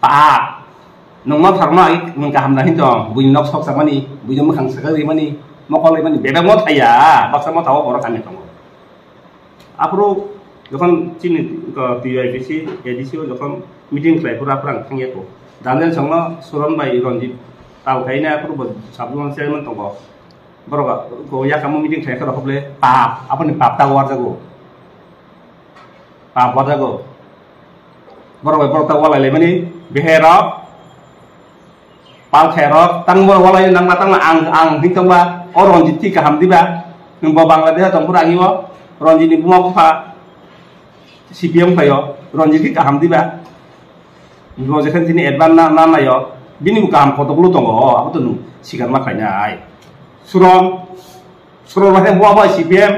pa nong ma thar ma nong ka ham na hin dong bui nok sok sa mani bui jom khang sa ga ri mani mo ko le mani bebe mo thaya baksa mo taw bor kan tong apro যখন চিনি টিআইপিসি এডিসিও যখন মিটিং খাই পুরা পুরা থাঙ্গে তো দান্দেল সংনো সুরন বাই রঞ্জিত তাও খাইনা পুরো সাবজন চেয়ারম্যান দङ बरगा को या कामो मिटिं खाय खरा हबले पाप आपनि पाप ता वार जागो पाप वार जागो बरगा बरता वालाय माने बेहेर पाल खेर तंग बर वालाय नang matang ang hingtangba o Ranjit ti kaham diba nungba Bangladesh tong pura ngiwo Ranjit ni bumo pa CPM payo Ranjit ki kaham diba ngo jekan tini advan na nayo bini bu kaham photokulu dङ abutunu sigar ma khainai suron macam buah CPM,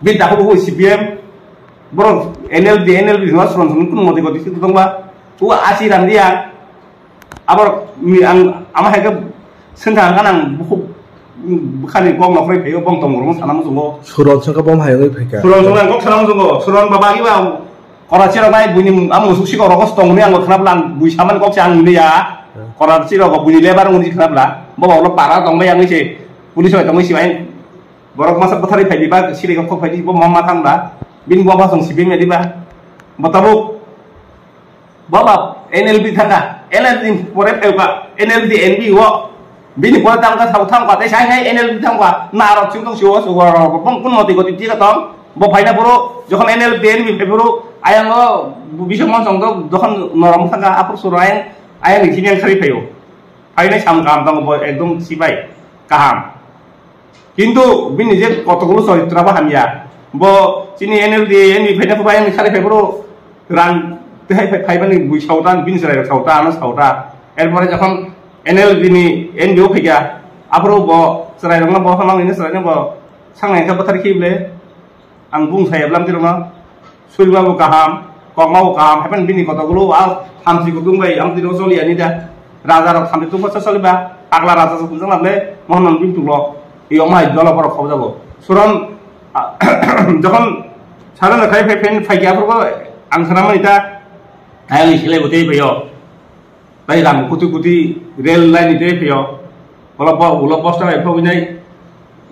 bintang aku CPM, bro NLD semua suron pun mau dikot itu dong bah, gua asiran dia, abor ang ama hega sentang kan ang bukan bong nafri pego bong tomorong sana musuh suron sangka bom hayang pega, suron kok sana musuh suron babagi bah, Karachi ramai bunyi amu susi kok rokok stong ni anggot kenapa lan bunyi saman kok cang ini ya. Karachi rokok bunyi lebar bunyi kenapa lah? Bawa lo parah tong bayang ni sih, pulis soal tong isi main. Borok masa petari pedi bah, siri kok pedi bawa mama tang bah, bin bawa pasang sipim ya di bah. Batabu, bawa NLB tangga, NLB porep euka, NLB NB wo, bin porep tangga tahu tang kata saya ngai NLB tangga, narok cingtong siwa siwa bang pun mau tikot tiga tong, bawa faida bro, jokan NLB NB bro, ayang lo bisa ngomong dong, jokan norong tangga apa surain, ayang di sini yang kari peyo. Akhirnya sam kam tang boy ekdom sipai kaham. Kintu bini je kotokulu soal terapa ham ya. Bo sini NLD ini pena pemain kali pebro rang pay bani bui sautan bin serai sautan anas sauta. Erpore যখন NLD ni NBO pega. Apro bo serai dong bo hamang ini serai bo sangai ka batar kible. Ang bung saya belam tirma. Sulwa bo kaham, kongmau kaham. Happen bini kotokulu al ham si kutung bai am tiro soli ani dah. Raja rok sampai tu pasal soleh bah, pagla raja sepunjang lah boleh, mohon bin tulo, iong mah jual apa rok kau jago, suron, jangan saran nak kaya pen faya apa kau, angsa nama ita, ayam ikhlas betul peyo, tapi ram kuti rel line itu peyo, ulah pos tak apa ini,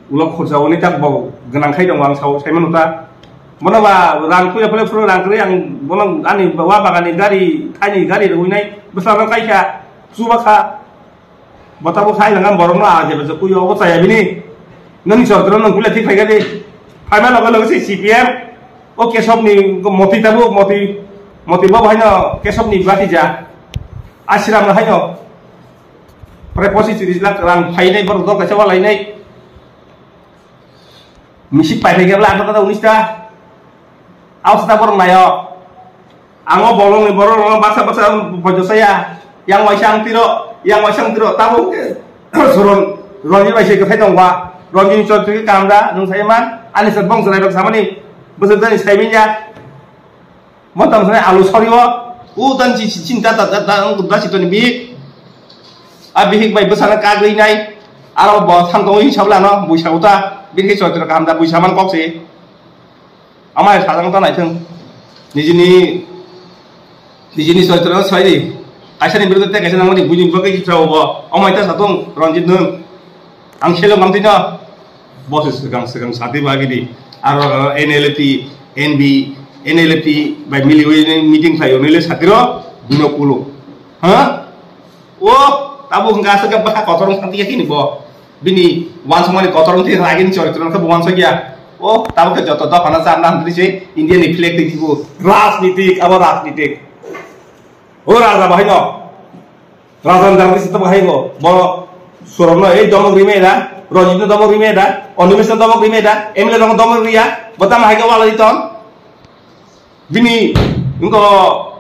ulah khursa ini tak bau, genang kaya dong wang sawo, saya menuta, mana bah rang kuya pula rang kuya yang mana ani bawa bagan gari, tanya gari itu ini, besar orang kaya. Subaka batabu khai nangam borong la aje bezo kuyo ko saya bini nang sortron nang kula tik phaiga di phaima logo se CPM o kesop ni moti tabu moti ba bhaino kesop ni bati ja ashram na haino preposisi dislak rang phai nei bor do ka chawa lai nei misik pai phaiga la ta 19 ta austa bor nayo ango bolong ni borong basa bojo saya yang wasang tiro tahu suron ronji masih ke fetong wa ronji cot ke kamera nung saya man ani serbong serai sama ni beserta ni saya minja motam saya alus sorry wa dan cinta udah situ ni bik abih baik besar kagli nai aro bos tang tong hisab lah no buisa uta bin ke cot kamera buisa man kok sih amai sadang ta nai thung ni jini cot saya di Aisyah ni berdetek, Aisyah namanya bunyi bagai kita bawa. Omai tas atong Ranjit nung, angshelo ngamtinya, bos segang sati bagi di. Aro NLP, NB, NLP, by miliwin meeting saya, nilai satiro, 20. Hah? Oh, tabu enggak segala bah kotorong santi yakin bo. Bini wan semua ni kotorong ti lagi ni cari terus bukan saja. Oh, tabu ke jodoh dah panas sandan terus India ni flek ti bu. Rasnitik, apa rasnitik? Oh raja bahino, raja dari situ bahino, bawa suramno domok rimeda, rojitno domok rimeda, onumisno domok rimeda, emile domok ria, betam bahino wala itu, bini, engkau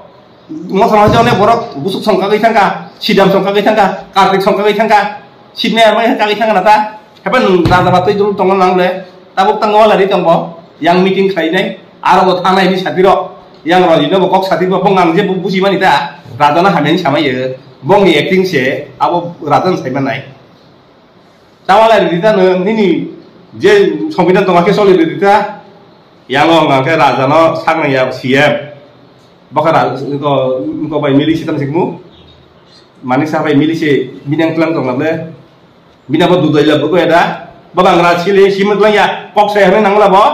masa masa ni borok busuk songkak itangka, sidam songkak itangka, kartik songkak itangka, sidne apa yang kaki itangka nata, kapan raja batu itu tongon nangle, tabuk tanggal lari tongbo, yang meeting kali ni, arah tanah ini satiro. Yang rojino bokok sati bong angje busi manita radana hamen sama ye bong ni acting se abo radan sai manai tawala dita nini je সংবিধান তোমাকে চলে দিতা yang ngake radana sang ya CM bakara ko bai milisi tam sikmu manik sa bai milisi binang tlang tong lable bina ba dudai la ko ada babang ra chile simut lang ya kok se hane nang la bo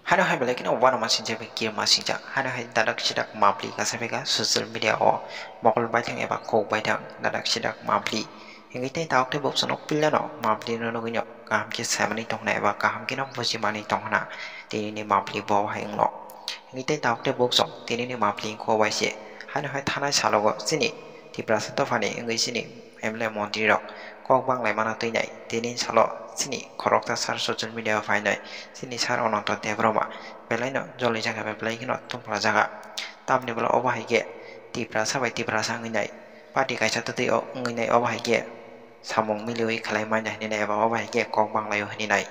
hana hai bele kina wana masin jabe kia masin ja hana hai dadak sidak mapli ka sabega social media o mokol bai thang eba ko bai thang dadak sidak mapli hingi te taok te bok sonok pilla no mapli no no ginyo kam ke samani tong na eba kam ke no bosi mani tong na tini ni mapli bo hai nglo hingi te taok te bok song tini ni mapli ko bai se hana hai thana salogo sini ti prasato fani ngai sini emle monti rok kok bang lai mana tui nai tini salo sini korok ta sar social media fai nai sini sar ononton te broma belai no joli jaga be belai kino tumpla jaga tamne bela obahai ge ti prasa bai ti prasa ngai nai pati kaisa tati o ngai nai obahai ge samong milioi khalai mai nai ni nai ba obahai ge kok bang lai ni nai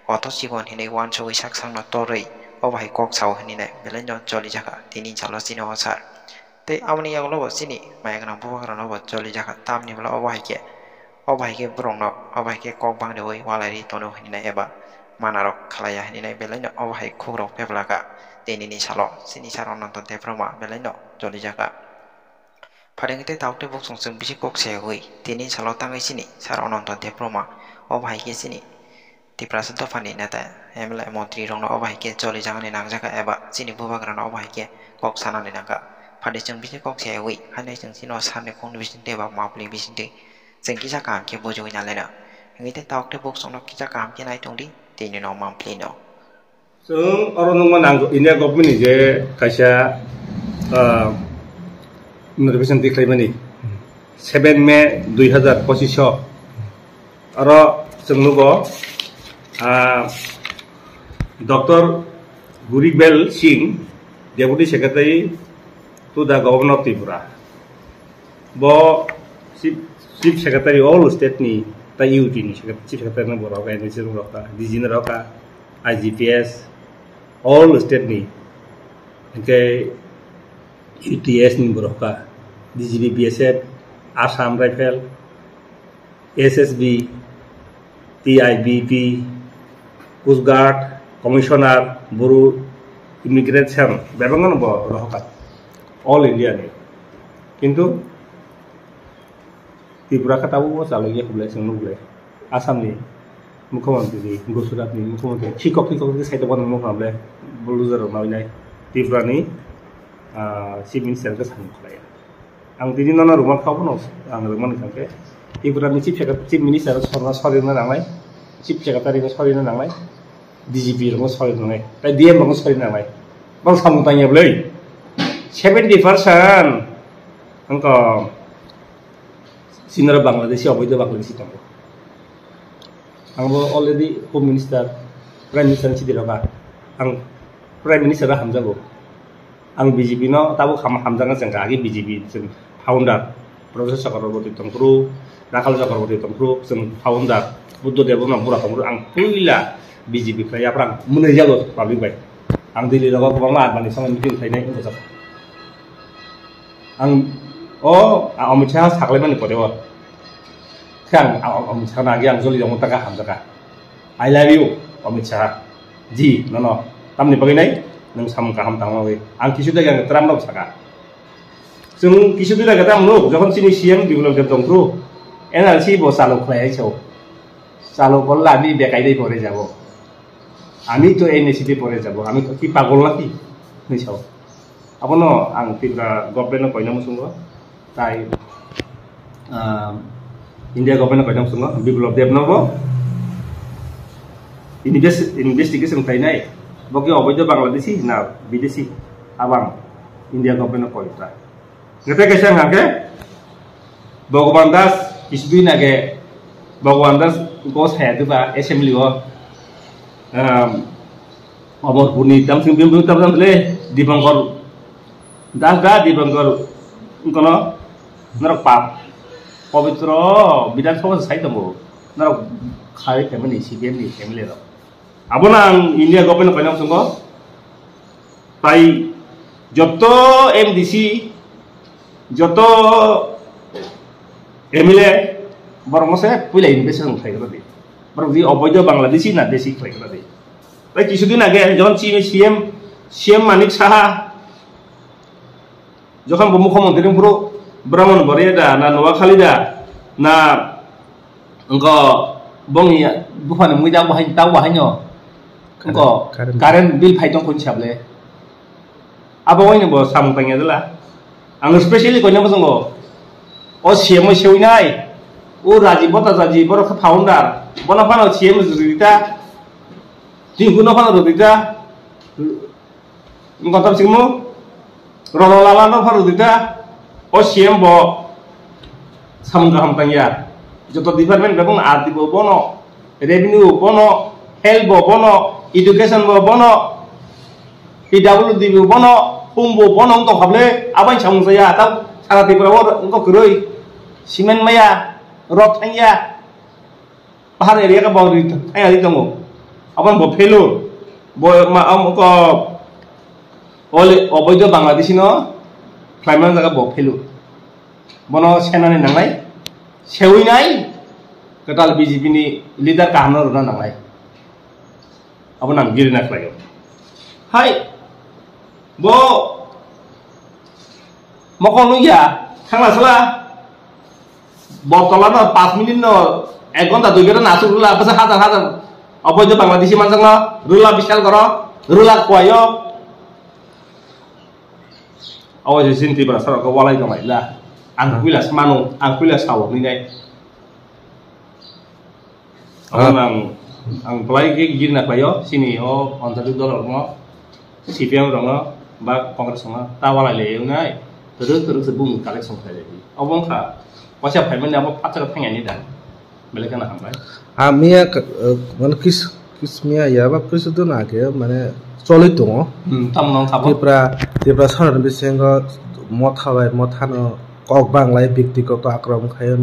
oto sibon ni nai wan choi sak sang no torei obahai kok sau ni nai belai no joli jaga tini salo sini o sar te amni yang lo sini mai kana bu kana lo joli jaga tamne bela obahai ge obahai ke brong no obahai ke kok bang de oi walai tono ni nai eba manarok khalaya ni nai belai no obahai khurok peblaka tini ni salo sini saron nonton te broma belai no joli jaga padeng te tauk te bok song sung bisi kok se oi tini salo tangai sini saron nonton te broma obahai ke sini ti prasanto fani nata emla montri rong no obahai ke joli jaga ni nang jaga eba sini buba grana obahai ke kok sana ni nangka pade sung bisi kok se oi hanai sung sino sanne kong bisin te ba mapli bisin te sing kisah kam ke bojo nya lena ngi te tauk te bok song no kisah kam ke nai tong di tini no mapli no sung orang nang India government je kaisa notification diklai mani 7 Mei 2025 aro sung nugo Dr. Guribel Singh Deputy Secretary to the Governor of Tripura bo Chief Secretary all state ni ta UT ni Chief Secretary na borok ka ni sirung roka DG na roka IGPS all state ni ke UTS ni borok ka DGB BSF Assam Rifle SSB TIBP Coast Guard Commissioner Bureau Immigration bebangan bo roka all India ni kintu Tripura ka tahu bo salo ye khule sing nugle Assam ni mukhamantri Gujarat ni mukhamantri chikok ke side bon mo khable buluzer ma nai Tripura ni chief minister ka sang khlaya ang dini nana rumah kau pun ang rumah ni kangke Tripura ni chief minister sorry na nanglai chief secretary ko sorry na nanglai DGP ro sorry na nanglai ta DM ro sorry na nanglai bang samung tanya blei 70% angko Sinara Bangladeshi oboido Bangladeshi tong angbo already home minister prime minister chidiroga ang prime minister hamjago ang BJP no tabu hamjanga jangka agi BJP jeng founder Professor Chakraborty Tongkru Rakal Chakraborty Tongkru jeng founder Buddha Dewa Nampura Tongkru ang puila BJP kaya prang munai jago public bai ang dili roga kubang laat mani sama meeting thainai ingko ang Amit Shah saklai mani podewa kan Amit Shah nagi ang joli jong taka hamjaka I love you Amit Shah ji no tamni bagai nai nang sam kaham tangmawi ang kisu daga ang tram lok saka sung kisu daga tam no jokon sini siang biulang dem tongkru NRC bo salo khlai chau salo kolla ami bekai dei pore jabo ami to NSC pore jabo ami ki pagol naki ni chau apono ang Tripura government koina musungo tai India government koina musungo biplop devnobo investigation kainai boki oboido Bangladeshi na Bidesi abang India government koita ngete kaisa ngake Bhagwan Das isbi nage Bhagwan Das gos head ba assembly o Amor Puni tam sing bim tam le Dipankar Das da Dipankar kono narok pap পবিত্র বিধানসভা সাইতমো নারক খাই family CBM ni family ro abona India government kainam sungo tai joto MDC joto MLA bormose puila investigation khai kara de borok ji oboido Bangladeshi na desi khai kara de tai kisudin age jon CM Manik Saha যখন মুখ্যমন্ত্রী পুরো ব্রাহ্মণ বরিয়া না নোয়াখালী না বংনি বুফানো মুই দাও বাহাইনো কারেন্ট বিল ফাইদं কোন साबले आबावैनो बो सामपाङा दला आं स्पेशली कोइनो जोंगो ओ सीएम सेउनाय ओ राजीव भट्टाचार्य बर फाउंडार बनफानो सीएम जुरिता दिगुनो फानो रुदिता गतम सिंमु रलालानो फानो रुदिता ओ सीएम बो सामगा हमपाङा जत डिपार्टमेंट बेबं आरटी बो बनो रेवेन्यू बनो हेल्थ बो बनो एडुकेशन बो बनो PWD bố nó hung bố nó không tổng hợp lên áo bánh chồng rồi à tao sao thì bố nó có cười xi men mấy à rót anh ya ba này đấy các bò thì anh là đi trong ngủ áo bánh bố phê luôn bố mà ông có ở bây giờ bằng là đi xin nó phải mang ra các bố phê luôn bố nó xem này nặng đấy xéo này cái ta là BJP này leader cả nó rồi nó nặng đấy áo nặng ghi nặng lại hai bo mokon ya khangla sala botolan 5 minit no 1 ঘন্টা 2 ঘন্টা নাসুক রুলা বসে হাজার অবৈধ বাংলাদেশি মানুষ না রুলা বিশাল করো রুলা কয়ো অবৈধ সিনতি bara সরক ওয়ালাই দমাইলা আং কুইলা মানো আং কুইলা Sao ni nai ang play ke girna kayo sini o ontadu dollar mo CPM dong ba Kongres dong tawalai le ngai terus sebung collection khai obong kha pasya phaiman apa pacha thangya ni dan beleka na hambai amia man kismia ya ba presudu na ke mane choli dong tamnong thabo tipra saran bisengo mothano kok banglai ব্যক্তিগত আক্রমণ খায়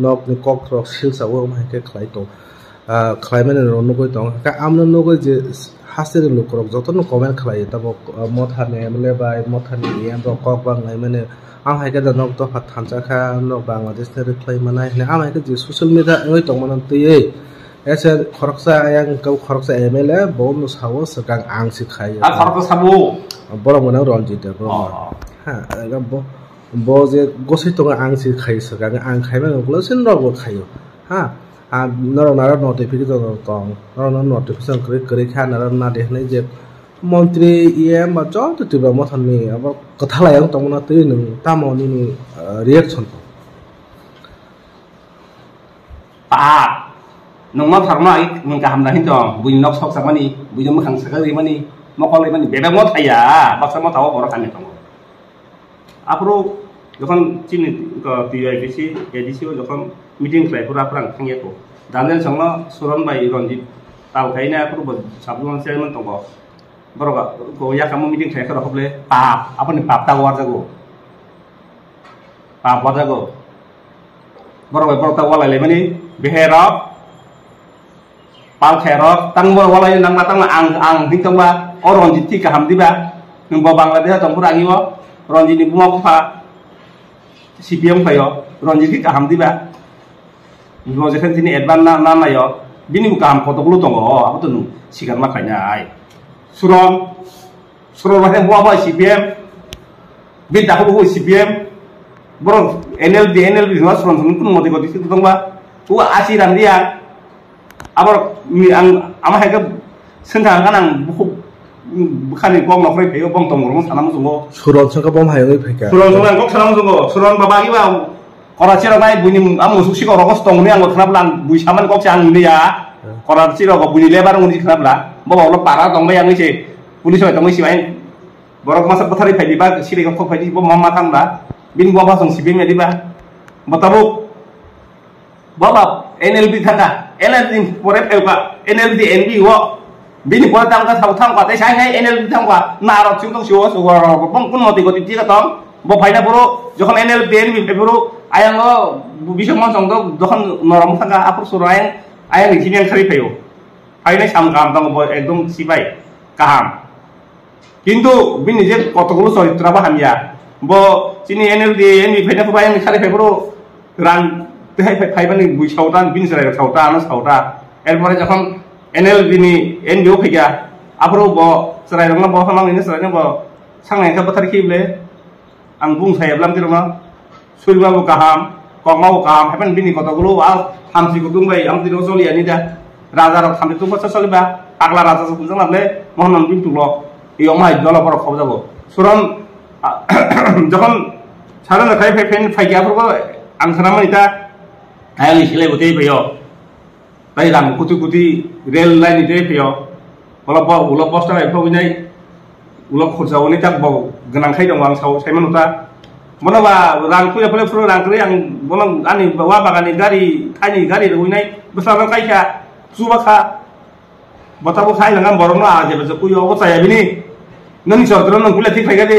nok ni kok rok sil sawo ma ke khlai to khlai mane ron nogoi tong ka amno nogoi je হাসের লোকরক যতন কমেন্ট খালাই তাবো মথানে মানে বাই মথানি ইয়াম কক বাংলাই মানে আম হাইকা জানক তো ফাত থানচাখা ন বাংলাদেশ তে রিপ্লাই মানাই নে আম হাইকা যে সোশ্যাল মিডিয়া ওই তো মানান তৈ এসে খরকসা আয়াং কাউ খরকসা এমএলএ বম সাও সকাং আং সিখাই আর খরকসা সাবো বড় মনে রঞ্জিত বড় হ্যাঁ ব যে গসি তো আং সিখাই সকাং আং খাইবা গলো সিন রগো খাইও হ্যাঁ nara notification tong nara notification kri khan nara na dekhne je মন্ত্রী ইএম বা যত তীব্র মথানি আবার কথা লাগাং তমনা তৈ নং তামনি ni reaction pa nongma tharma nong ka hamna hin dong bui nok sok samani bui jom khang sakari mani mokole mani bebe mo thaya baksa mo taw bor kane tong apro যখন চিনি টিআইবিসি এডিসিও যখন মিটিং খাই পুরা প্রাং খাইয়া তো দানেল সংল সুরন বাই রঞ্জিত তাও খাইনা পুরো সাবজুন চেয়ারম্যান দङ বরগা গয়া কাম মিটিং খাই খরা হবলে পাপ আপনি পাপ তা ওয়ার জাগো পাপ ওয়ার জাগো বরগা বরতা ওয়ালাইলে মানি বেহেরক পাল খেরক তাং বর ওয়ালাই নাং মাতাং আং দিংতংবা অ রঞ্জিত টি কাহাম দিবা নং বাংলাদেশ দং পুরা আঙিও রঞ্জিত ni বুমা কুফা CPM kayo ronjit ki kaham diba ngo je kan sini advan na yo bini mu kaham photo lu tongo apa tu sigan ma kanya ai suron wa hwa CPM bin ta ko CPM bro NLD no suron sun kun modi ko disi tu tongba tu asiran dia abar mi ang ama ha ka sentang kanang bu bukan kong nafrei peo bong tong ngurung sanam sungo suron sangka bom hayoi pheka suron kok sanam sungo suron babagi ba Karachi ro nai bunim amu suksi ko rokos tong ni ang khnap lan bui saman kok chang ni ya Karachi ro ko buni lebar nguni khnap la bo lo para tong bayang ni che pulis oi tong si bain borok masa pathari phai di ba sire ko phai di bo mama thang ba bin bo ba song sibim ya di ba batabu baba NLB thaka NLB pore pheu ka NLB NB wo bini pore tang ka thang ka tai sai ngai NLB thang ka na ro chung tong sio so ro bong kun moti ko ti ka tong bo phaina puro যখন NLB NB puro ayang lo bisomon song to যখন নরম থাকা আপর সুরায় ayang ইথিনিয়ান খারি ফেও ফাইনাই সাম কাম তং bo একদম সিবাই কাহাম কিন্তু বিনি যে কতগুলো চরিত্র বা হামিয়া bo চিনি NLB NB ফাইনা পuro ayang খারি ফে puro রান তেহাই ফাইবানি বুই সাউটান বিনি সরাই সাউটা আনো সাউটা এরপরে যখন NLB ni NB ও ফেগা আপরো bo সরাই রংলা bo হামাং ni সরাই bo সাংনাই কা বাথার কিবলে ang bung saya belam tiro na sulma bu kaham kok mau kaham happen bini kota gulu hamsi kutung bai am tiro soli ani da raja rok hamsi tu basa soli ba akla raja su kunjang lable mohon bin tulo iyo mai dola por khau jabo suram যখন সারা না খাই ফেন ফাইয়া পড়বো আং সানামা ইটা আয়ালি ছেলে বতেই পেয় তাই রাম কুতি কুতি রেল লাইন ইতে পেয় উলপ বস্তা এফো বিনাই উলপ খরচাওনি তাক বাw গোনাं খাই दं आं साव साइमन उता मनोबा रां फुया फुले फुरो रां करै आं बनं आनि वा बागानि गारि थाइनि गारि रउइनाय बसाबा काइखा जुबाखा बताबो खाइ लांगाम बरनो आजेबो जकुयो अबचाया बिनि नों सरद्र नों कुले ठीक फाइगा दे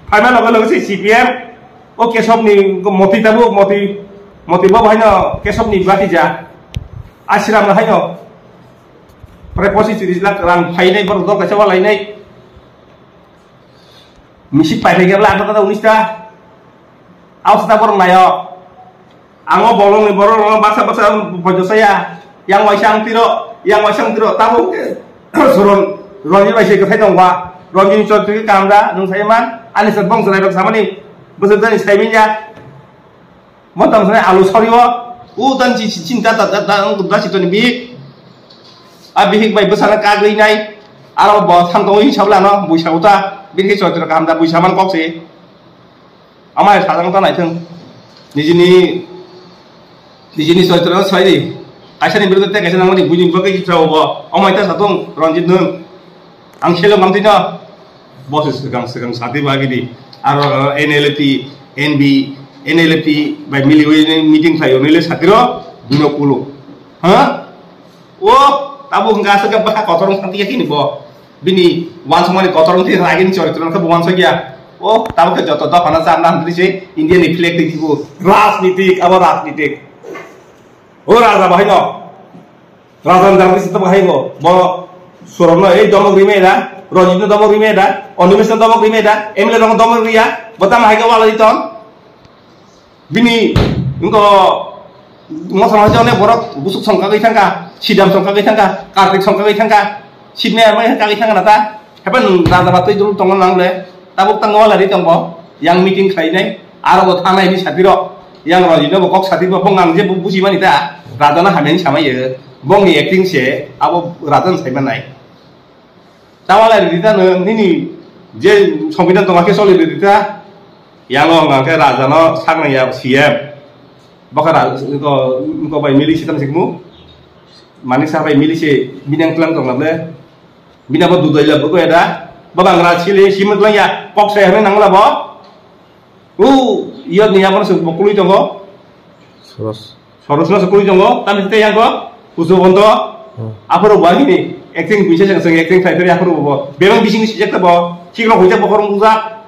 फाइमा लगे लगे CPM ओ केशवनि मति ताबो मति बा भाइनो केशवनि बाति जा आश्रम हाइनो प्राय 25 लाख रां फाइनाय बर दक कासेवा लाइनाय मिसिक पाइफाइगेब्ला आंथ' दा 19 टा आवस्था बर नायो आङो बलंनि बर बासा बासा बजसया yang waisang tiro tabu suron ronji waisai ke thai dongwa ronji chotri kamra nung sai man ani satbong sanai bak samani beserta sai ya motam sanai alu soriwo u dan ci cinta ta da ci to ni bi abihik bai besana kagri nai aro bo tham to hi sabla no buisauta bin ke chotri kamda buisaman kok se amai sajang ta nai thung nijini chotri sai di Aisyah berikut teh Aisyah namanya bunyi bagai kita bawa, omai ta satu ranjit nung, angshelo ngamtina, bos segang sati bagi di, aro NLP, NB, NLP, by miliwin meeting saya, nilai satiro, 20, hah? Oh, tabu nggak segala bah kotoran santi ya kini boh, bini wan semua ni kotoran ti lagi ni cari turan ke buan saja, oh tabu ke jodoh dah panas anda nanti sih Indian reflektif itu, rasnitik, apa rasnitik. Oh raja bahino, raja dalam situ bahino, bahwa suramno domok rimeda, rojitno domok rimeda, onimisno domok rimeda, emile domok ria, betam haga wala diton, bini, engko ngosong aja nih borok busuk songkak itangka, sidam songkak itangka, kartik songkak itangka, sidne amai songkak itangka nata, hepan raja batu itu tongon nangle, tabuk tangwal dari tongbo, yang meeting kainai, aro botana ini satiro. Yang rojino bokok sati bopong ngang je busi manita radana hamen sama ye bong ni acting se abo radan saiman nai tawala dita nini je sombidan tongake soli dita yang lo ngake radana sang ya CM bakara ko bai milisi tam sikmu manik sa bai milisi binang tlang tong lable bina bo dudai la boko ada babang ra chile simut lang ya kok se hame nang la bo iya nih apa nasi bokului jonggo, soros nasi bokului jonggo, tapi kita yang kok khusus untuk apa rupa ini, acting bisa yang acting saya itu apa rupa, memang bisnis sejak itu boh, sih kalau hujan bokorong uzak,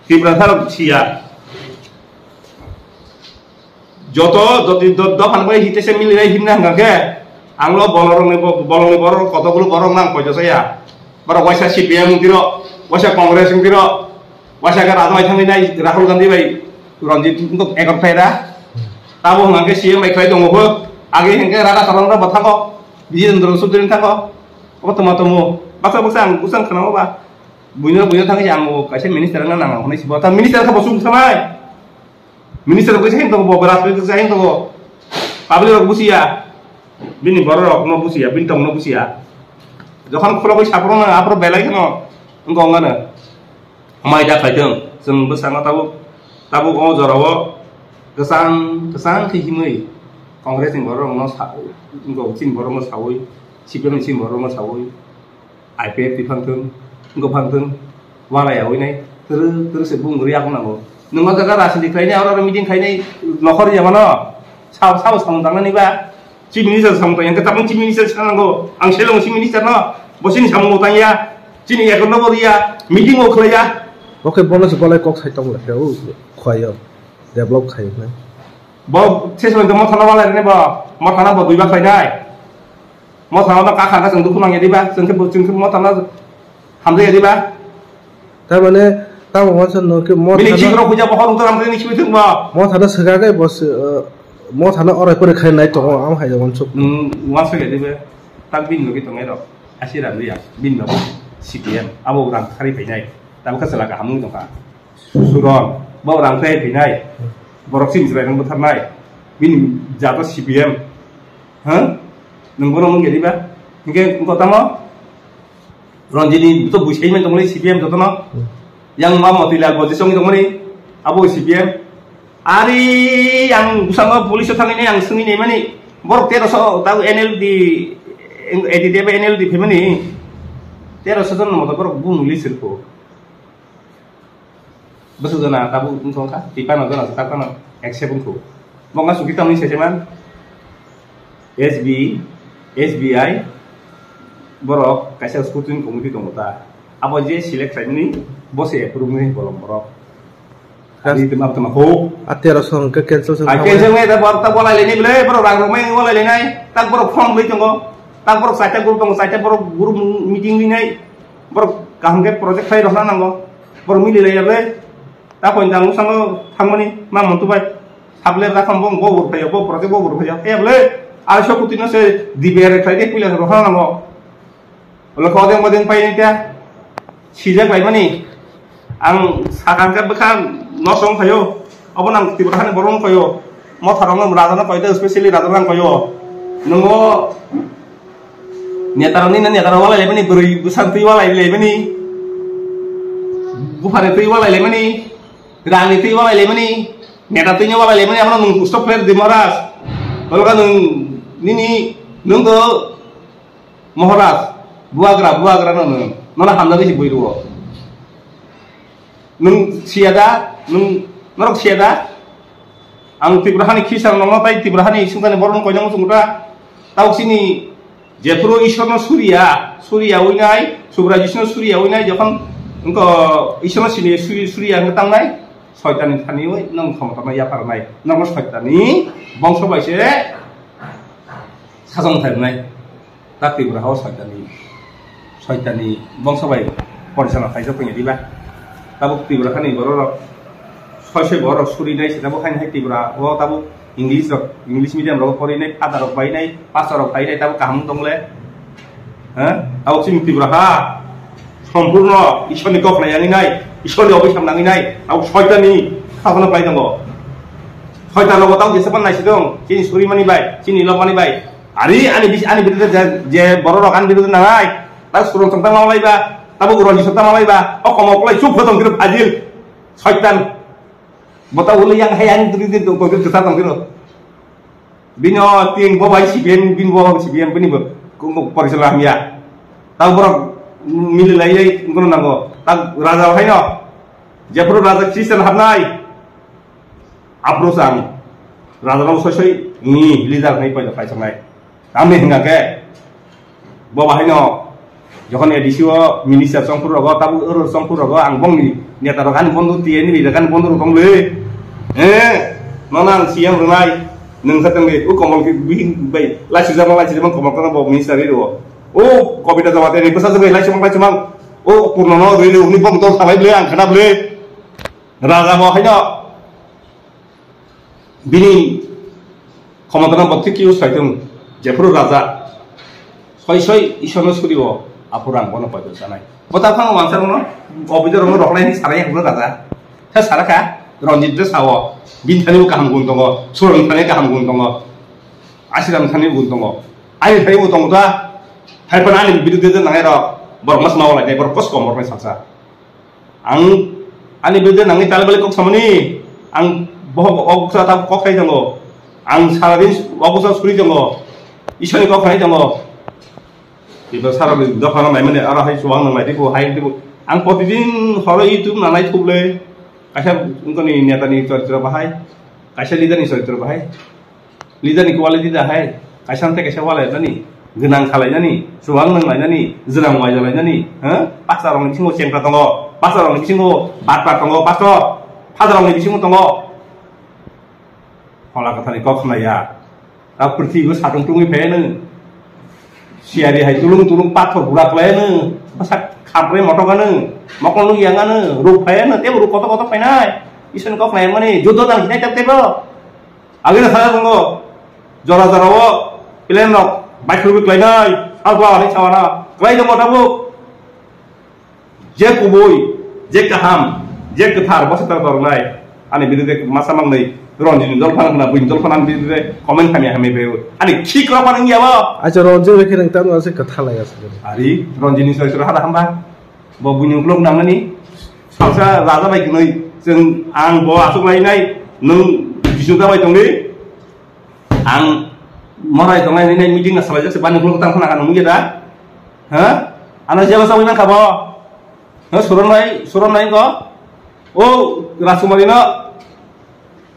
di berasal sia, joto dopan boleh hite semilai himna enggak ke, anglo bolong kota bulu borong nang pojok saya, baru wajah CPM tiro, wajah kongres tiro. Wasaga raja macam ini Rahul Gandhi bayi ranjit untuk ekor pera tabu ngangke CM baik baik tunggu agi hengke rata sarang rata batang kok biji terus sudah tang kok apa temu baksa usang kenapa pak bunyi tang yang mau kasih minister nang nang ini sebuah minister ke bosum sama minister ke sih tunggu beras ke sih tunggu pabli rok busia bini baru rok no busia bintang no busia jangan kalau kau siapa orang apa belai kan enggak enggak nih Mai dah kaiteng, seng besar tabu kau jarawa kesan kehimai, kongres yang baru ngos tahu, engkau cin baru ngos tahu, CPM cin baru ngos tahu, IPF di pantun, engkau pantun, walai awal ini, terus sebung riak mana lo, nunggu jaga rasa di kainnya orang meeting kainnya lokor ya mana, saw sama tangan ni ba, chief minister sama yang ketemu chief minister sekarang go, angselong chief minister no, bosin sama utangnya, cini ya kena dia, meeting mau kerja. Oke, bonus boleh kok saya tahu lah, jauh kaya develop kaya nih. Bawa sesuatu mau tanah wala ini bawa, mau tanah bawa dua kaya naik, mau tanah mau kakak kan sentuh kumang jadi bah, sentuh mau tanah hamzah jadi bah. Tapi mana tahu macam no ke mau tanah. Bini cikgu punya pohon untuk hamzah ini cuma bawa. Mau tanah segagai bos, mau tanah orang pun kaya naik tu, am kaya macam. Masuk jadi bah, tak bin lagi tu ngai dok, asiran dia, bin dok, CPM, abu orang kari kaya naik. Tapi keselaka kamu itu kan, Suron bawa rangkai pinai borok sim serai nang betarnai bin jatuh CPM nunggu jadi ba mungkin engkau tahu ron jadi itu busai men tongli CPM itu no yang mau tilal bodi song itu mani abu CPM ari yang sama polisi tang ini yang seng ini mani borok tero so tahu NL di EDTB NL di mani tero so tuh nomor borok bung lisir ko betul na tabu untuk kah tipa nonton atau tak kan accept untuk mau ngasuk kita nih sejaman SBI borok kasih skutin komiti tongota apa aja select ini bos ya perumnya bolong borok di tempat ho atera song ke cancel song cancel nih tapi tak boleh ini boleh borok rang rumah boleh ini tak borok form beli tunggu tak borok saja guru tunggu saja borok guru meeting ini borok kahangke project saya dosa nanggo borok milih lagi boleh tak poin sama thangmani mang montu bai sabler da khambong bo bur phayo bo project bo bur phayo e bole alsho kutina se dibere thaide pila roha nango lo kodeng modeng pai ni tia sijak bai mani ang sakang ka bekhan nosong phayo obo nang tibrahan borong phayo mo tharong radana paide especially radana phayo nungo netaroni na netaro wala lebani buri busanti wala lebani buhare tui wala lebani Rang itu wala lemani, neta tuh wala lemani, apa nung stop player di Moras, kalau kan nung tuh Moras, buagra nona hamda sih buiru, nung siada, nung norok siada, ang tibrahani kisah nong tai tibrahani sungkan borong konyang sungka, tahu sini Jepro Ishono Surya winai, Subrajishno Surya winai, Jepang engkau Ishono sini Surya ngetang nai. Soitani thani oi nang khomtama ya parnai nang soitani bangso baise sajong thanai takti braho soitani bangso bai porisana khaisa pengya diba tabuk tibra khani borok soise borok suri nai sitabo khain hai tibra o tabuk English medium rok pori nai father rok bai nai pastor rok bai nai tabuk kaham tongle tabuk sim tibra ha সম্পূর্ণ ঈশ্বরনি কক লাইয়ানি নাই ঈশ্বরনি অবিশ্বাম নাঙি নাই আউ শয়তানি খাবনা পাই দङ শয়তান লগ তাও যেসেপান নাইছি দং চিনি সুরি মানি বাই চিনি লব মানি বাই ani birude je boro rokan birude nangai ta surung tentang malaiba tabu uron disota malaiba o komok lai cuk potong kiru adil শয়তান bota uli yang hayang turin dong ko kita tong kiru bino ting bo bai sibien bin bo sibien bini bo ko porisalah ya tahu borok milih lagi ngono nango tak raja hai no jepro raja Kristen habnai aprosang raja no soi ni lijar nai pai pai sangai kami hingga ke bawa hai no যখন এডিসিও মিনিস্টার সংপুর রগ তাবু এর সংপুর রগ আংবং নি নেতা রগান বন্ধু tie ni bidakan বন্ধু রকম le ননাং সিএম রনাই nung satang ni komol ki bihin bai lasi zaman komol kana bawa minister itu oh kobita jawate ni pesan sebagai lai cumang oh purnono dulu ni bom tor sampai beli ang kena beli raga mau hanya bini komandan bakti kiu saitung jepro raja soi isono suriwo apurang bono pai sanai bota khang wansar no kobita rongo roklai ni sarai yang raja sa saraka ronjit sawo binthani kaham gun tongo surong thani kaham gun tongo asiram thani gun tongo ai thai u tongo ta hai panani birude nangai ro bormas mawala dai borkos komor mai saksa ang ani birude nangai talbali kok samani ang boh ogsa ta kok khai jango ang saradin ogsa suri jango isoni kok khai jango iba saradin dokhana mai mane ara hai suwang nang mai diku hai diku ang potidin horo youtube nanai thuble kaisa ungkoni netani charitra bahai kaisa leader ni charitra bahai leader ni quality da hai kaisa ante kaisa wala tani genang kalainani suwang nang lainani jenang wai lainani pasarong bisingo cengkra tongo pasarong bisingo batpa tongo pasto pasarong bisingo tongo hola kathani kok khmaya ta prithvi satung tungi phene siari hai tulung pathor burak laene pasak khapre motokane mokon lu yangane rupane te ru koto painai ison kok lain mani jodo nang hinai tebo agena saya tongo jora jarawo pilen rok Baiklah kelainan, apa ni cawana? Kelai dong tabu. Je kubui, je kaham, je ketar bos tar kornai ani bidde masa mangnai ronjini dol phan na buin dol phan bidde comment kami hame be ani ki kra pan ngia ba aja ronjini ke nang tam ase kathala ya ari ronjini soi soi hada hamba bo buin uklok namani salsa raja bai gnai जों आं bo asuk lainai nung bisu bai tongni ang morai tongai nai meeting asal aja sebanyak lu ketang pernah kan mungkin dah ha anak siapa sawi nang kabo ha suron nai ko oh rasumarino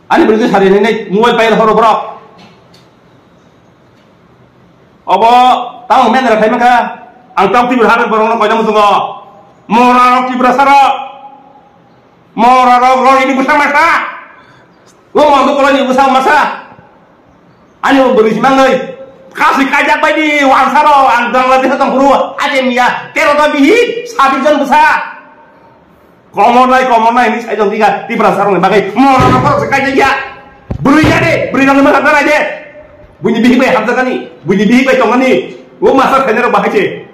ani berarti hari ini mobile pay horo bro obo tahu men ra thai maka ang tong ti berhadap borong ko jam sungo mora ki berasara mora ro ini bersama masa lo mau kalau ini bersama masa ani beri simang euy kasih kajak bae di wansaro andang latih tong guru aja mia kero to bihi sabijon besar komon nai ini saya jong tiga di berasaro nih bagai mora ro sekajak ya beri ya deh beri nang mana kana deh bunyi bihi bae hamza kani bunyi bihi bae tong kani wo masa kene ro bahace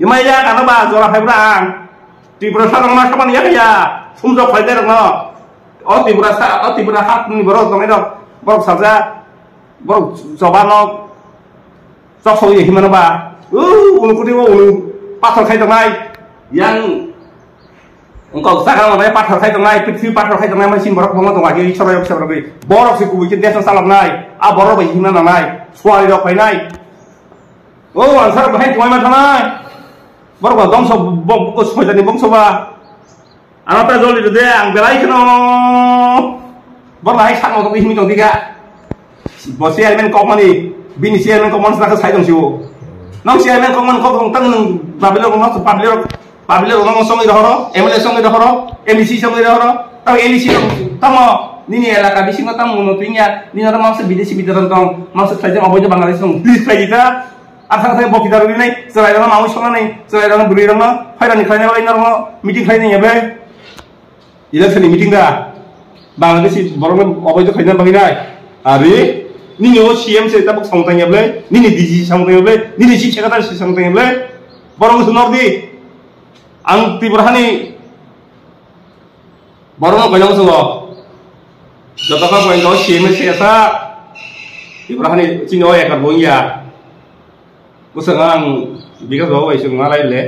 yamaya kana ba zora febran di berasaro mas kapan ya sumjok faida no oti berasa ni borok tong edo borok saja borok coba no sok sok ye gimana ba unu kudi wo unu pathor khai tong nai yang engkau sakal namanya pathor khai tong nai pitsi pathor khai tong nai mesin borok tong tong agi chorok borok si kubi desa salam nai a borok bai gimana nai suari dok pai nai ansar bahen tuai ma thanai borok dong so bom ko sojani bong so ba anata joli de ang belai keno borlai sang ngok mi tong tiga bosi elemen kok mani bini si elemen kok mon sa ka sai dong siu nong si elemen kok mon kok tong tang nang babelo ngok pabilo ngok song ida horo emle song ida horo emisi song ida horo tau elisi tamo nini ela ka bisi ngotang mo tuinya nini ora maksud bidesi bidaran tong maksud saja oboje bangladesh tong please play kita asal saya boki daru ni serai dalam mau song ni serai dalam beri rama hai dan khane lain rama meeting khane ya be election meeting dah Bangladesh borong oboy to khayna banginai ari ni no CM se tabuk samtang yable ni DG samtang yable ni chief secretary samtang yable borong sunor di ang tibrahani borong ko jang sungo joto ka ko ndo CM se asa tibrahani chino ya kar bonya usangang biga go wai sunga lai le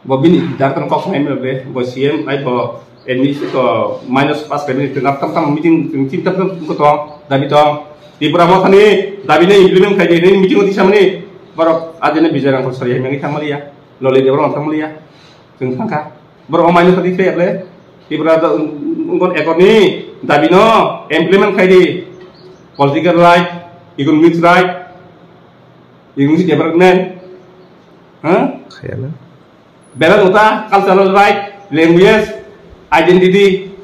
bobini dartan ko khayna yable bo CM ai bo ini ko minus pas kami tengah tam meeting tim tam ko tong dabi tong di beberapa kali dabi ne implement kai ini meeting uti samne barok ajane bicara ko sari mengi thamali ya lole de barok thamali ya jeng sangka barok minus tadi kai le di beberapa ngon ekor ni dabi no implement kai di political right economic right economic development khayana balance uta cultural right language identity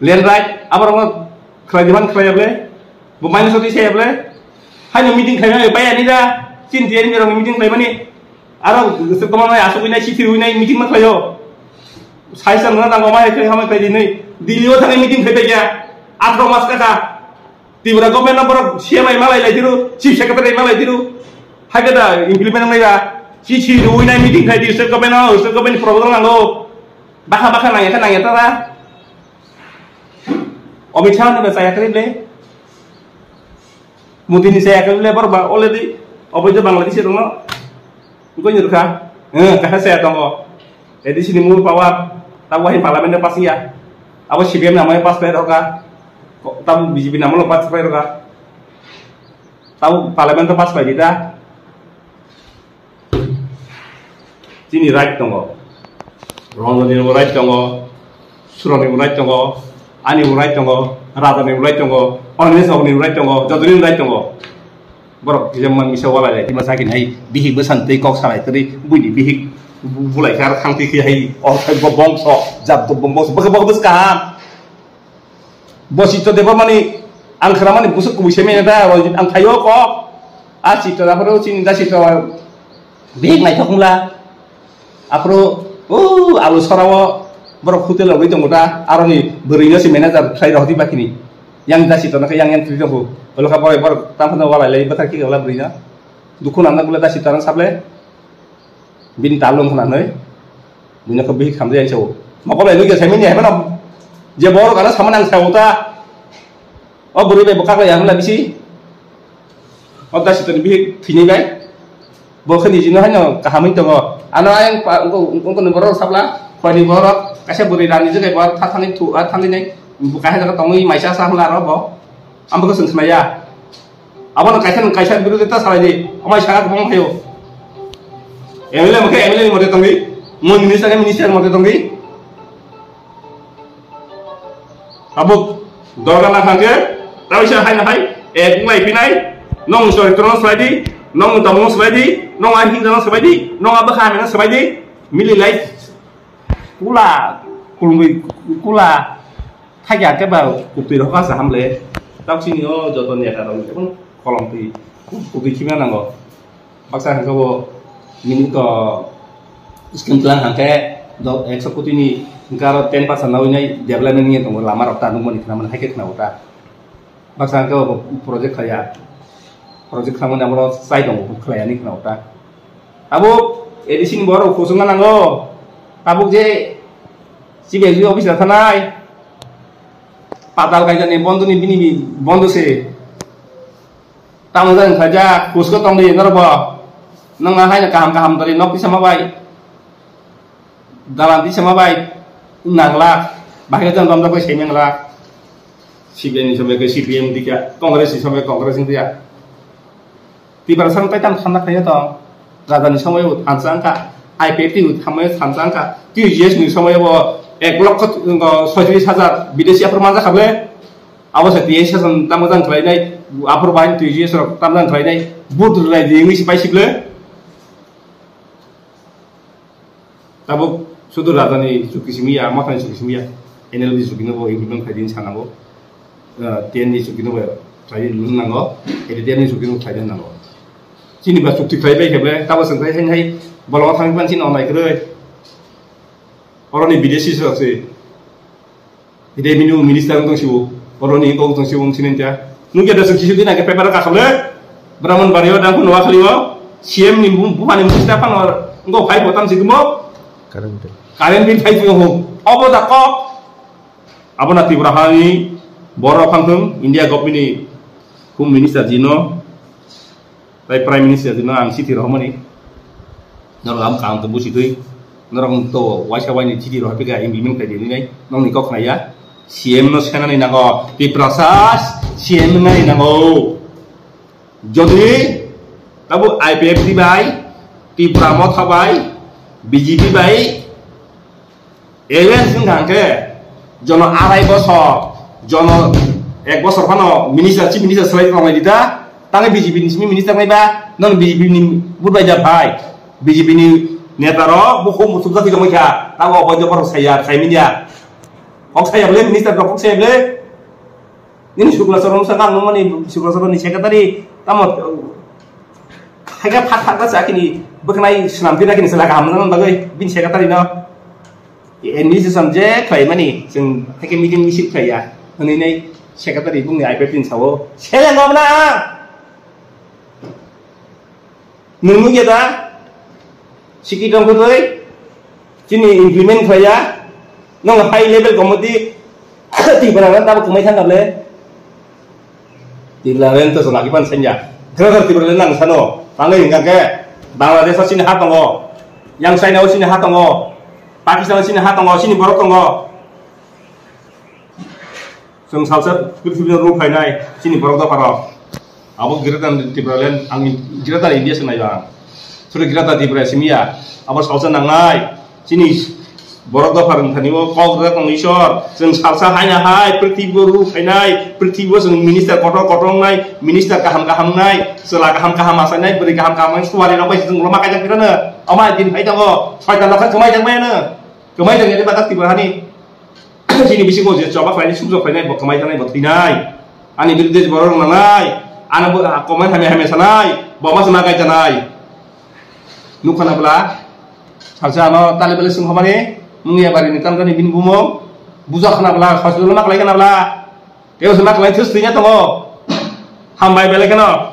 land right apa orang kerajaan kerajaan bukan seperti saya boleh hanya meeting kerajaan bayar ni dah cinta ni orang meeting kerajaan ni orang sekolah mana asal punya citi punya meeting mana kerajaan saya sebenarnya tanggung mana kerajaan kerajaan ni di luar sana meeting kerajaan atau mas kata di berapa komen nomor siapa yang malai lagi tu chief secretary malai tu hai kata implement ni dah citi punya meeting kerajaan sekolah program anggo baka nanya tara obicara ni saya kerja le mungkin saya kerja le berba oleh di obicara Bangladesh itu no kau nyuruhkah kata saya tunggu di sini mulu bawa tahu wahin parlemen pasti ya apa CBM namanya pas bayar kah tahu BJP nama lo pas bayar kah tahu parlemen tu pas bayar kita sini right tunggu Ronjoni right tonggo, Suroni right tonggo, Ani right tonggo, Radani right tonggo, Onis right tonggo, Jodrin right tonggo. Borok zaman misal wala lagi masakin hai bihi besantai kok sarai tadi bunyi bihi mulai kar khangti ki hai oh kai bobong so jab to bobong so baka beska bos itu deba mani ang kramani busuk ku biseme da ang thayo ko asi to da horo chin da si to bihi ngai thokula apro alu sarawo borok hotel lo itu muda aroni berinya si manager saya roh di bakini yang dasi to nak yang tidak bu kalau kabar borok tampun wala lagi betar ki wala berinya dukun anak gula dasi tarang sable bin talung kana noi bunya ke bih khamde yang cow Mako lai lugi sami ni hemen je bor kana sama nang sauta o buri be bokak lai hamla bisi o da situ bi thini bai bo khani jino hanya kahamin to ana ayang ungko nomor sabla khani bor kase buri rani je kai bor thani thu thani nei bukai ha tongi maisa sa hla ro bo ambo sung smaya abang kaisan biru kita salah di amai sangat bong hayo emile mo tongi mo minister mo tongi abuk dorga na khangge tahu sih hai na hai bungai pinai nong sorry terus lagi nong tamong lagi nong ahin jalan lagi nong abah kami lagi milih lagi kula thaya ke bau kupi roka saham le tahu sini oh jodoh ni ada orang pun kolom ti kupi kimia nango paksa hangga bo mini ko skin plan hangke do eksekutif ni Kalau 10% nawanya development ni tunggu lama rota nunggu ni kenapa hake kena uta. Baksa ke project kamu ni amro side tunggu kaya ni kena uta. Abu edisi ni baru khususnya nanggo. Abu je si beju office dathanai. Patal kaja ni bondu ni bini bondu se. Tamu dan kaja khusus tunggu ni narba. Nangahai kaham dari nok sama baik. Dalam di sama baik. Nanglah, bahkan jangan ramai kau semenglah, CPM sampai ke CPM dia, kongres sampai kongres dia. Tiba sampai tan khana kaya tong, radan sampai ut hansangka, IPT ut sampai hansangka, TGS ni sampai bo, blok kot ngo 40,000 bidesi apurmanja kable, awas TGS sam tamudan kelai nai, apurbahin TGS tamudan kelai nai, buat lagi di English sipai sible, tabuk sudah radani suki simia, makan suki simia, enel di suki nopo, implement kajian sana go, tian di suki nopo, kajian lun nango, tian di suki nopo kajian nango. Sini bas suki kajian kebe, tahu sengkai hai, balong kami pun sini online kerja. Orang ni bidesi sih, ide minu minister untuk siu, orang ni kau untuk siu sini dia. Nunggu ada suki suki nak ke paper kakable, beramun bario dan pun nuak kaliwa, CM ni bukan ni minister apa nor, engkau kai botam sih gemuk. Kalian bin fai punya home, apa tak kok? Apa nanti berahani, borok pangtung, India government ni, home minister Jino, tapi prime minister Jino ang Siti Rohmani, norang kang tebus itu, norang to, wajah ni Siti Rohmani ka implement kaji ni, nong nikok naya, CM no sekarang ni nango, di proses CM ni nango, jadi, tabu IPF di bay, di Pramod habai. BJP baik, event sengkang ke, jono arai bosor, jono bosor pano minister chief minister selain orang lain kita, tangan BJP ni minister ni ba, non BJP ni buat baca baik, BJP ni netaro, buku musuh kita mereka, tahu apa je baru saya media, ok saya boleh minister ok saya boleh, ini syukur seorang sengkang nomor ni syukur seorang ni saya tadi, tamat, hanya pat sakini. Berkenai senam pina kini selaka hamdan bagai bin sekretari no ini sesamje kai mani sing take meeting visit kai ya ini nei sekretari bung ni IPF tin sawo sela ngomna nunggu ya ta siki dong koi kini implement kai ya nong high level komodi ti banaran ta kumai thang gable ti laren to sonaki pan senya terus ti berlen nang sano pangai hingga ke Bangladesh sini hatongo, yang China sini hatongo, Pakistan sini hatongo, sini borok tongo. Sung salsa putih rumah kainai, sini borok to paro. Abo giratan di Berlin, angin giratan India sana yang, sudah giratan di Brasimia, abo salsa nangai, sini borok to paro thaniwo kau giratan isor, sung salsa hanya hai, putih rumah kainai, putih sung minister kotong nai, minister kaham nai. Setelah kaham masa naik beri kaham yang suara apa sih belum makan jangan kira amai din hai jango fight lakukan kemai jangan jadi batas tiba hari sini bising gua coba fight ini subsok fight naik kemai jangan buat tinai ani biru dia baru nangai anak buat komen hame sanai bawa sama kai janai nukan apa salsa no tali beli sung hamane mengia bari nitan kan ibin bumo buzak kena bela pas dulu mak lagi kena bela kau semak lain terus tinya tunggu hambai beli kena